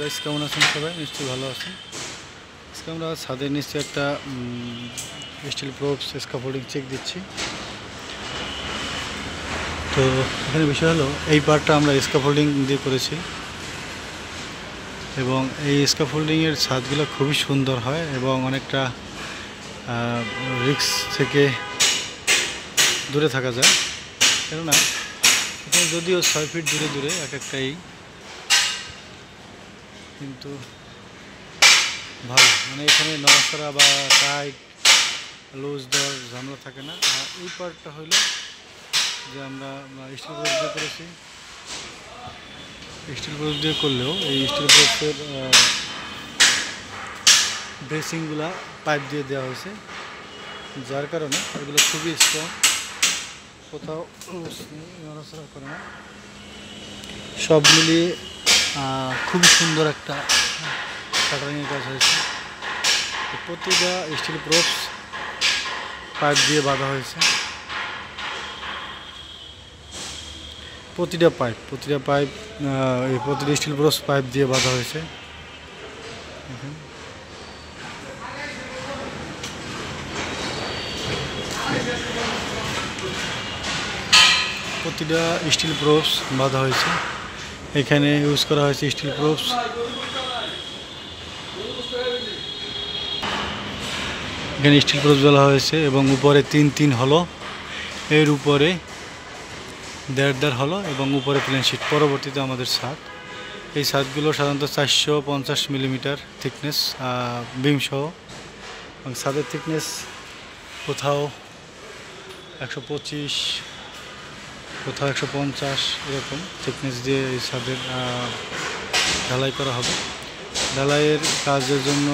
Guys, কেমন আছেন সবাই? নিশ্চয়ই ভালো আছেন। আজকে আমরা ছাদের নিচে একটা স্টিল প্রোপস স্ক্যাফোল্ডিং চেক দিচ্ছি। তো এখানে বিষয় হলো, এই পার্টটা আমরা স্ক্যাফোল্ডিং দিয়ে করেছি এবং এই স্ক্যাফোল্ডিংয়ের ছাদগুলো খুবই সুন্দর হয় এবং অনেকটা রিস্ক থেকে দূরে থাকা যায়। কেননা এখানে যদিও 6 ফিট দূরে দূরে এক একটাই, কিন্তু ভালো, মানে এখানে নড়াচড়া বা টাইট লুজ দেওয়ার ঝামেলা থাকে না। আর এই পার্টটা হলো যে আমরা স্টিল প্রোপ দিয়ে করেছি। স্টিল প্রোপ দিয়ে করলেও এই স্টিল প্রোপের ব্রেসিংগুলা পাইপ দিয়ে দেওয়া হয়েছে, যার কারণে এগুলো খুবই স্ট্রং, কোথাও নড়াচড়া করে না। সব মিলিয়ে খুবই সুন্দর একটা শাটারিংয়ের কাজ হয়েছে। প্রতিটা স্টিল প্রোপস পাইপ দিয়ে বাঁধা হয়েছে। প্রতিটা স্টিল প্রোপস পাইপ দিয়ে বাঁধা হয়েছে। প্রতিটা স্টিল প্রোপস বাঁধা হয়েছে। এখানে ইউজ করা হয়েছে স্টিল প্রোপস। এখানে স্টিল প্রোপস বলা হয়েছে এবং উপরে 3 হলো, এর উপরে 1.5 হলো এবং উপরে প্লেন শিট। পরবর্তীতে আমাদের ছাদ, এই ছাদগুলো সাধারণত 450 মিলিমিটার থিকনেস বিম সহ, এবং ছাদের থিকনেস কোথাও 125, কোথাও 150 এরকম থিকনেস দিয়ে এই ছাদের ঢালাই করা হবে। ঢালাইয়ের কাজের জন্য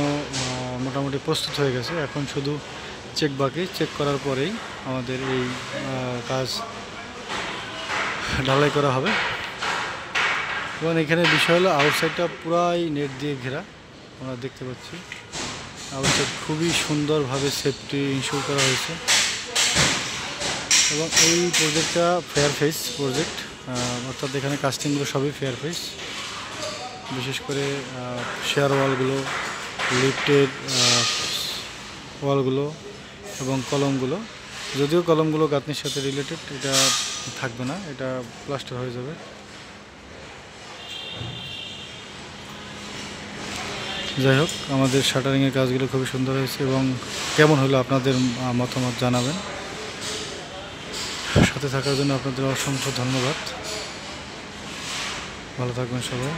মোটামুটি প্রস্তুত হয়ে গেছে, এখন শুধু চেক বাকি। চেক করার পরেই আমাদের এই কাজ ঢালাই করা হবে। এবং এখানে বিষয় হলো, আউটসাইডটা পুরাই নেট দিয়ে ঘেরা, আমরা দেখতে পাচ্ছি। আউটসাইড খুবই সুন্দরভাবে সেফটি ইনশিওর করা হয়েছে। এবং এই প্রজেক্টটা ফেয়ার ফেস প্রজেক্ট, অর্থাৎ এখানে কাস্টিংগুলো সবই ফেয়ার ফেস। বিশেষ করে শেয়ার ওয়ালগুলো, লিফটেড ওয়ালগুলো এবং কলমগুলো, যদিও কলমগুলো গাঁথনির সাথে রিলেটেড, এটা থাকবে না, এটা প্লাস্টার হয়ে যাবে। যাই হোক, আমাদের শাটারিংয়ের কাজগুলো খুবই সুন্দর হয়েছে এবং কেমন হলো আপনাদের মতামত জানাবেন। সাথে থাকার জন্য আপনাদের অসংখ্য ধন্যবাদ। ভালো থাকবেন সবাই।